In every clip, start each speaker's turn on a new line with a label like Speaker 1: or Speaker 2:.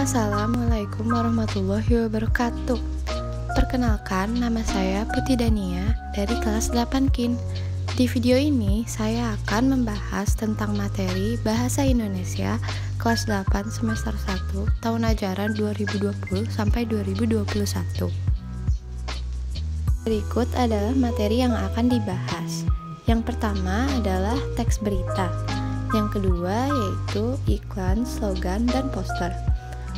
Speaker 1: Assalamualaikum warahmatullahi wabarakatuh. Perkenalkan, nama saya Putih Dania dari kelas 8 KIN. Di video ini, saya akan membahas tentang materi Bahasa Indonesia kelas 8 semester 1 tahun ajaran 2020-2021. Berikut adalah materi yang akan dibahas. Yang pertama adalah teks berita. Yang kedua yaitu iklan, slogan, dan poster.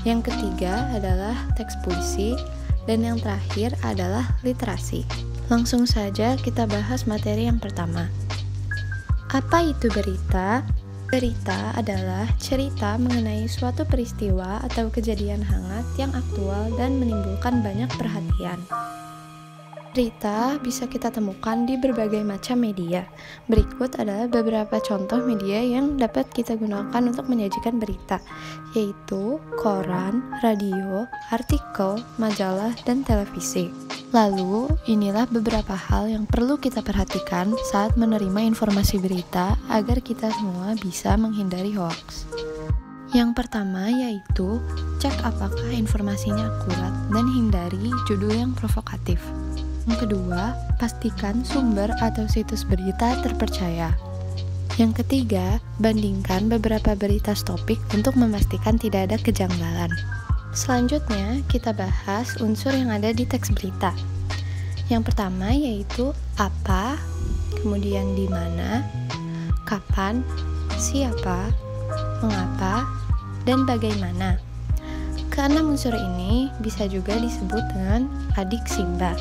Speaker 1: Yang ketiga adalah teks puisi, dan yang terakhir adalah literasi. Langsung saja kita bahas materi yang pertama. Apa itu berita? Berita adalah cerita mengenai suatu peristiwa atau kejadian hangat yang aktual dan menimbulkan banyak perhatian. Berita bisa kita temukan di berbagai macam media. Berikut adalah beberapa contoh media yang dapat kita gunakan untuk menyajikan berita, yaitu koran, radio, artikel, majalah, dan televisi. Lalu, inilah beberapa hal yang perlu kita perhatikan saat menerima informasi berita agar kita semua bisa menghindari hoaks. Yang pertama yaitu, cek apakah informasinya akurat dan hindari judul yang provokatif. Yang kedua, pastikan sumber atau situs berita terpercaya. Yang ketiga, bandingkan beberapa berita topik untuk memastikan tidak ada kejanggalan. Selanjutnya, kita bahas unsur yang ada di teks berita. Yang pertama yaitu apa, kemudian di mana, kapan, siapa, mengapa, dan bagaimana. Keenam unsur ini bisa juga disebut dengan adik Simba.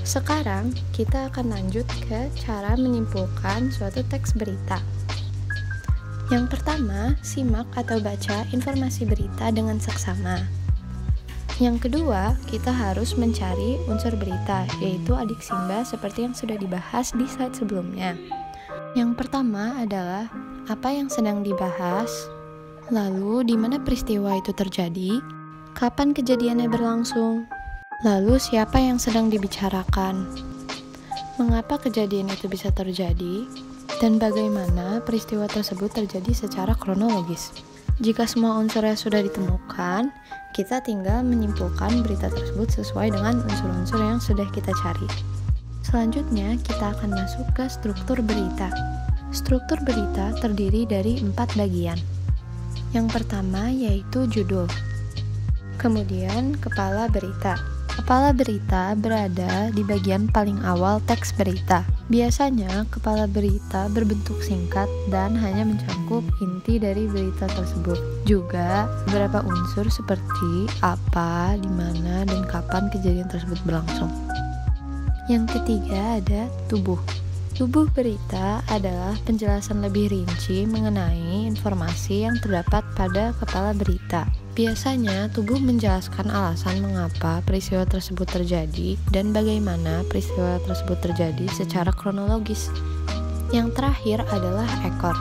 Speaker 1: Sekarang, kita akan lanjut ke cara menyimpulkan suatu teks berita. Yang pertama, simak atau baca informasi berita dengan seksama. Yang kedua, kita harus mencari unsur berita, yaitu adik Simba seperti yang sudah dibahas di slide sebelumnya. Yang pertama adalah apa yang sedang dibahas, lalu di mana peristiwa itu terjadi, kapan kejadiannya berlangsung, lalu siapa yang sedang dibicarakan, mengapa kejadian itu bisa terjadi, dan bagaimana peristiwa tersebut terjadi secara kronologis. Jika semua unsurnya sudah ditemukan, kita tinggal menyimpulkan berita tersebut sesuai dengan unsur-unsur yang sudah kita cari. Selanjutnya, kita akan masuk ke struktur berita. Struktur berita terdiri dari 4 bagian. Yang pertama yaitu judul, kemudian kepala berita. Kepala berita berada di bagian paling awal teks berita. Biasanya, kepala berita berbentuk singkat dan hanya mencakup inti dari berita tersebut. Juga, beberapa unsur seperti apa, di mana, dan kapan kejadian tersebut berlangsung. Yang ketiga ada tubuh. Tubuh berita adalah penjelasan lebih rinci mengenai informasi yang terdapat pada kepala berita. Biasanya, tubuh menjelaskan alasan mengapa peristiwa tersebut terjadi dan bagaimana peristiwa tersebut terjadi secara kronologis. Yang terakhir adalah ekor.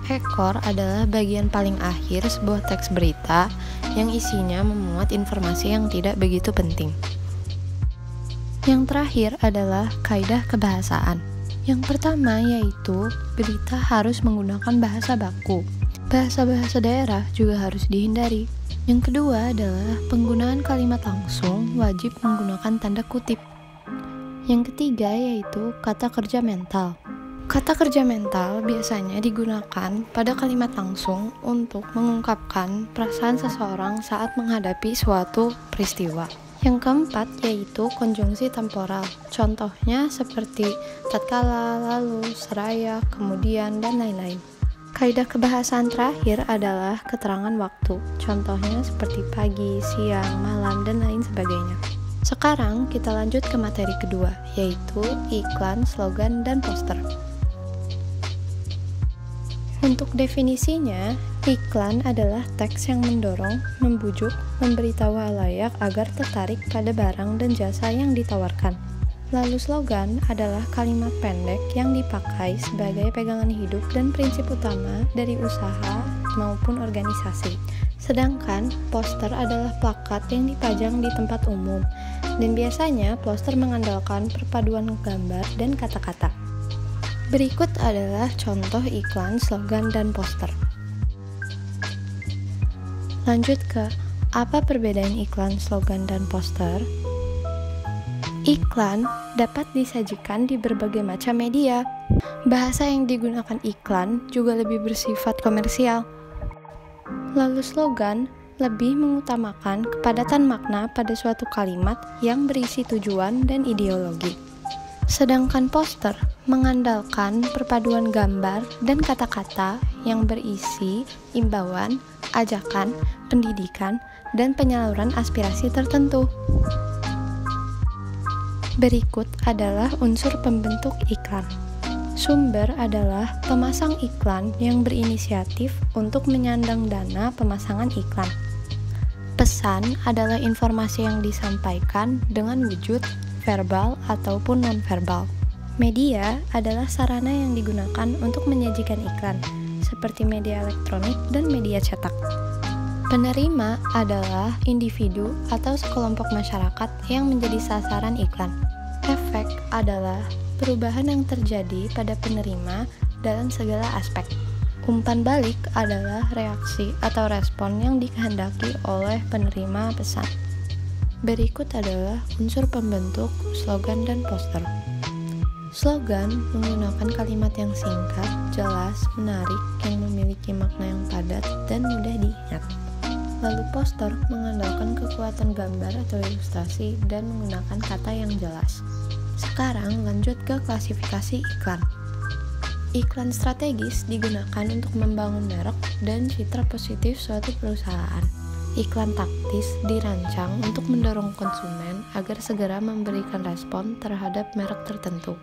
Speaker 1: Ekor adalah bagian paling akhir sebuah teks berita yang isinya memuat informasi yang tidak begitu penting. Yang terakhir adalah kaidah kebahasaan. Yang pertama yaitu berita harus menggunakan bahasa baku. Bahasa-bahasa daerah juga harus dihindari. Yang kedua adalah penggunaan kalimat langsung wajib menggunakan tanda kutip. Yang ketiga yaitu kata kerja mental. Kata kerja mental biasanya digunakan pada kalimat langsung untuk mengungkapkan perasaan seseorang saat menghadapi suatu peristiwa. Yang keempat yaitu konjungsi temporal. Contohnya seperti tatkala, lalu, seraya, kemudian, dan lain-lain. Kaidah kebahasaan terakhir adalah keterangan waktu. Contohnya seperti pagi, siang, malam, dan lain sebagainya. Sekarang kita lanjut ke materi kedua, yaitu iklan, slogan, dan poster. Untuk definisinya, iklan adalah teks yang mendorong, membujuk, memberitahu halayak agar tertarik pada barang dan jasa yang ditawarkan. Lalu slogan adalah kalimat pendek yang dipakai sebagai pegangan hidup dan prinsip utama dari usaha maupun organisasi. Sedangkan poster adalah plakat yang dipajang di tempat umum, dan biasanya poster mengandalkan perpaduan gambar dan kata-kata. Berikut adalah contoh iklan, slogan, dan poster. Lanjut ke Apa perbedaan iklan, slogan, dan poster? Iklan dapat disajikan di berbagai macam media. Bahasa yang digunakan iklan juga lebih bersifat komersial. Lalu slogan lebih mengutamakan kepadatan makna pada suatu kalimat yang berisi tujuan dan ideologi. Sedangkan poster mengandalkan perpaduan gambar dan kata-kata yang berisi imbauan, ajakan, pendidikan, dan penyaluran aspirasi tertentu. Berikut adalah unsur pembentuk iklan. Sumber adalah pemasang iklan yang berinisiatif untuk menyandang dana pemasangan iklan. Pesan adalah informasi yang disampaikan dengan wujud verbal ataupun nonverbal. Media adalah sarana yang digunakan untuk menyajikan iklan, seperti media elektronik dan media cetak. Penerima adalah individu atau sekelompok masyarakat yang menjadi sasaran iklan. Efek adalah perubahan yang terjadi pada penerima dalam segala aspek. Umpan balik adalah reaksi atau respon yang dikehendaki oleh penerima pesan. Berikut adalah unsur pembentuk slogan dan poster. Slogan menggunakan kalimat yang singkat, jelas, menarik, yang memiliki makna yang padat dan mudah diingat. Lalu poster mengandalkan kekuatan gambar atau ilustrasi dan menggunakan kata yang jelas. Sekarang lanjut ke klasifikasi iklan. Iklan strategis digunakan untuk membangun merek dan citra positif suatu perusahaan. Iklan taktis dirancang untuk mendorong konsumen agar segera memberikan respon terhadap merek tertentu.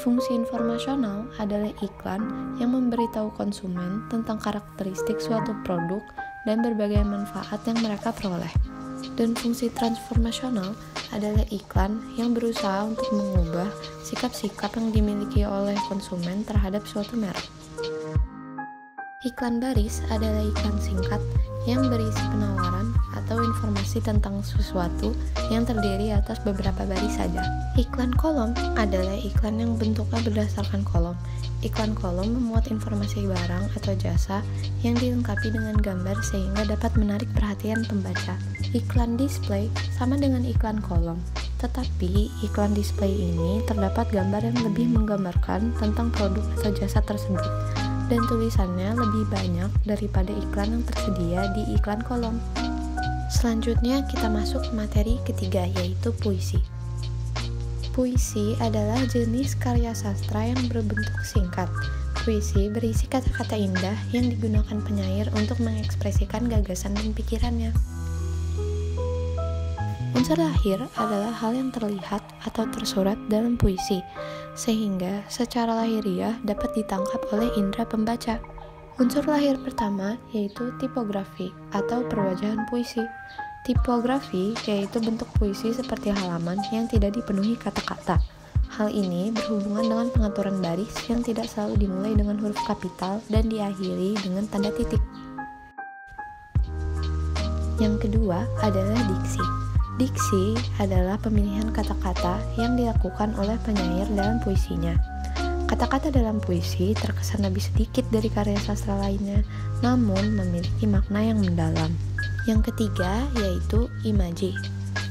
Speaker 1: Fungsi informasional adalah iklan yang memberitahu konsumen tentang karakteristik suatu produk dan berbagai manfaat yang mereka peroleh. Dan fungsi transformasional adalah iklan yang berusaha untuk mengubah sikap-sikap yang dimiliki oleh konsumen terhadap suatu merek. Iklan baris adalah iklan singkat yang berisi penawaran atau informasi tentang sesuatu yang terdiri atas beberapa baris saja. Iklan kolom adalah iklan yang bentuknya berdasarkan kolom. Iklan kolom memuat informasi barang atau jasa yang dilengkapi dengan gambar sehingga dapat menarik perhatian pembaca. Iklan display sama dengan iklan kolom, tetapi iklan display ini terdapat gambar yang lebih menggambarkan tentang produk atau jasa tersebut, dan tulisannya lebih banyak daripada iklan yang tersedia di iklan kolom. Selanjutnya kita masuk ke materi ketiga, yaitu puisi. Puisi adalah jenis karya sastra yang berbentuk singkat. Puisi berisi kata-kata indah yang digunakan penyair untuk mengekspresikan gagasan dan pikirannya. Unsur lahir adalah hal yang terlihat atau tersurat dalam puisi, sehingga secara lahiriah dapat ditangkap oleh indera pembaca. Unsur lahir pertama yaitu tipografi atau perwajahan puisi. Tipografi yaitu bentuk puisi seperti halaman yang tidak dipenuhi kata-kata. Hal ini berhubungan dengan pengaturan baris yang tidak selalu dimulai dengan huruf kapital dan diakhiri dengan tanda titik. Yang kedua adalah diksi. Diksi adalah pemilihan kata-kata yang dilakukan oleh penyair dalam puisinya. Kata-kata dalam puisi terkesan lebih sedikit dari karya sastra lainnya, namun memiliki makna yang mendalam. Yang ketiga yaitu imaji.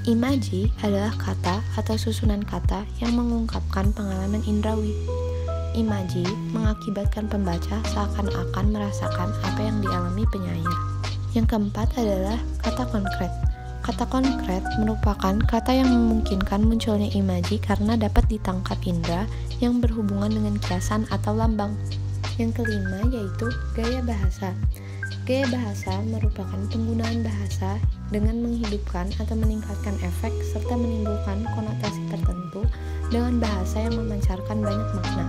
Speaker 1: Imaji adalah kata atau susunan kata yang mengungkapkan pengalaman indrawi. Imaji mengakibatkan pembaca seakan-akan merasakan apa yang dialami penyair. Yang keempat adalah kata konkret. Kata konkret merupakan kata yang memungkinkan munculnya imaji karena dapat ditangkap indera yang berhubungan dengan kiasan atau lambang. Yang kelima yaitu gaya bahasa. Gaya bahasa merupakan penggunaan bahasa dengan menghidupkan atau meningkatkan efek serta menimbulkan konotasi tertentu dengan bahasa yang memancarkan banyak makna.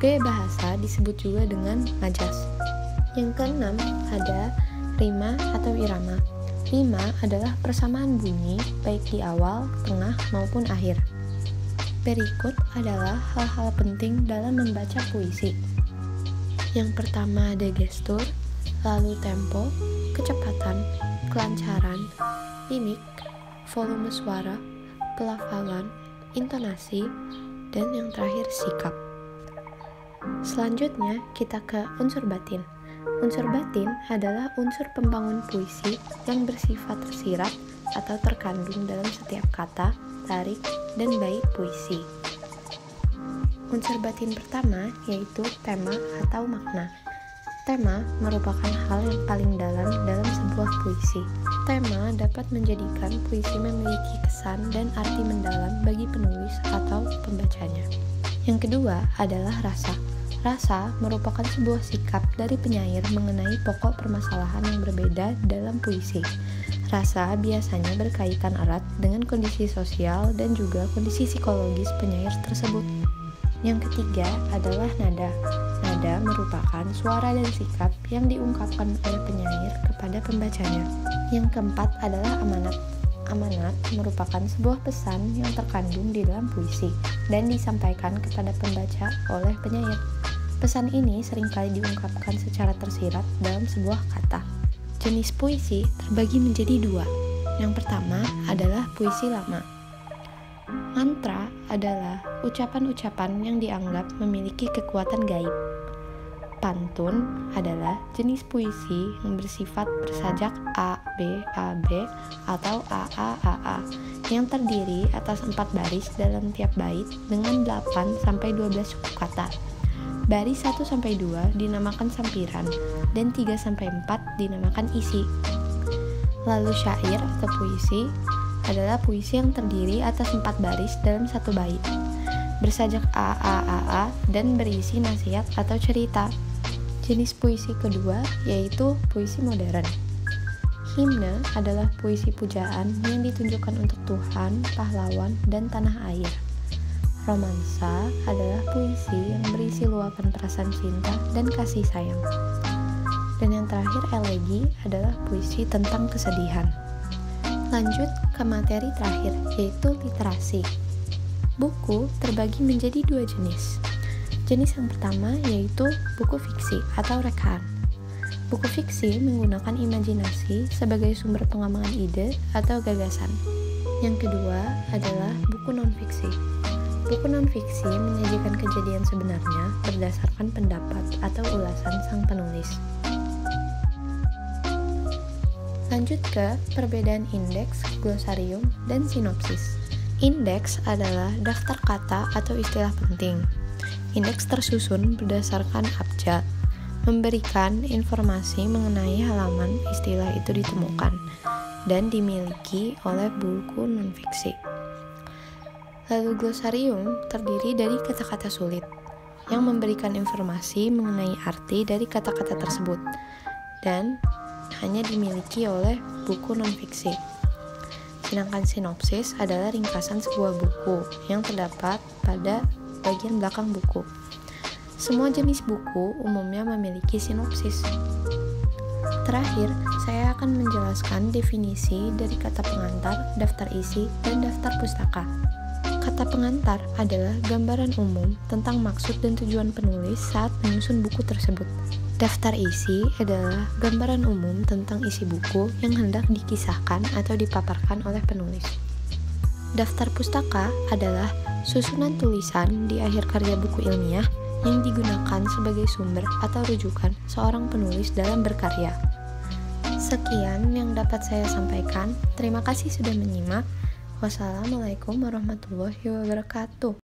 Speaker 1: Gaya bahasa disebut juga dengan majas. Yang keenam ada rima atau irama. Rima adalah persamaan bunyi baik di awal, tengah, maupun akhir. Berikut adalah hal-hal penting dalam membaca puisi. Yang pertama ada gestur, lalu tempo, kecepatan, kelancaran, mimik, volume suara, pelafalan, intonasi, dan yang terakhir sikap. Selanjutnya kita ke unsur batin. Unsur batin adalah unsur pembangun puisi yang bersifat tersirat atau terkandung dalam setiap kata, tarik, dan bait puisi. Unsur batin pertama yaitu tema atau makna. Tema merupakan hal yang paling dalam sebuah puisi. Tema dapat menjadikan puisi memiliki kesan dan arti mendalam bagi penulis atau pembacanya. Yang kedua adalah rasa. Rasa merupakan sebuah sikap dari penyair mengenai pokok permasalahan yang berbeda dalam puisi. Rasa biasanya berkaitan erat dengan kondisi sosial dan juga kondisi psikologis penyair tersebut. Yang ketiga adalah nada. Nada merupakan suara dan sikap yang diungkapkan oleh penyair kepada pembacanya. Yang keempat adalah amanat. Amanat merupakan sebuah pesan yang terkandung di dalam puisi dan disampaikan kepada pembaca oleh penyair. Pesan ini seringkali diungkapkan secara tersirat dalam sebuah kata. Jenis puisi terbagi menjadi dua. Yang pertama adalah puisi lama. Mantra adalah ucapan-ucapan yang dianggap memiliki kekuatan gaib. Pantun adalah jenis puisi yang bersifat bersajak A, B, A, B, atau A, A, A, A, yang terdiri atas 4 baris dalam tiap bait dengan 8-12 suku kata. Baris 1-2 dinamakan sampiran, dan 3-4 dinamakan isi. Lalu syair atau puisi adalah puisi yang terdiri atas 4 baris dalam 1 bait, bersajak A, A, A, A, dan berisi nasihat atau cerita. Jenis puisi kedua yaitu puisi modern. Himne adalah puisi pujaan yang ditunjukkan untuk Tuhan, pahlawan, dan tanah air. Romansa adalah puisi yang berisi luapan perasaan cinta dan kasih sayang. Dan yang terakhir, elegi adalah puisi tentang kesedihan. Lanjut ke materi terakhir, yaitu literasi. Buku terbagi menjadi 2 jenis. Jenis yang pertama yaitu buku fiksi atau rekaan. Buku fiksi menggunakan imajinasi sebagai sumber pengembangan ide atau gagasan. Yang kedua adalah buku non-fiksi. Buku non-fiksi menyajikan kejadian sebenarnya berdasarkan pendapat atau ulasan sang penulis. Lanjut ke perbedaan indeks, glosarium, dan sinopsis. Indeks adalah daftar kata atau istilah penting. Indeks tersusun berdasarkan abjad, memberikan informasi mengenai halaman istilah itu ditemukan dan dimiliki oleh buku non-fiksi. Lalu glosarium terdiri dari kata-kata sulit yang memberikan informasi mengenai arti dari kata-kata tersebut dan hanya dimiliki oleh buku non-fiksi. Sedangkan sinopsis adalah ringkasan sebuah buku yang terdapat pada bagian belakang buku. Semua jenis buku umumnya memiliki sinopsis. Terakhir, saya akan menjelaskan definisi dari kata pengantar, daftar isi, dan daftar pustaka. Kata pengantar adalah gambaran umum tentang maksud dan tujuan penulis saat menyusun buku tersebut. Daftar isi adalah gambaran umum tentang isi buku yang hendak dikisahkan atau dipaparkan oleh penulis. Daftar pustaka adalah susunan tulisan di akhir karya buku ilmiah yang digunakan sebagai sumber atau rujukan seorang penulis dalam berkarya. Sekian yang dapat saya sampaikan. Terima kasih sudah menyimak. Wassalamualaikum warahmatullahi wabarakatuh.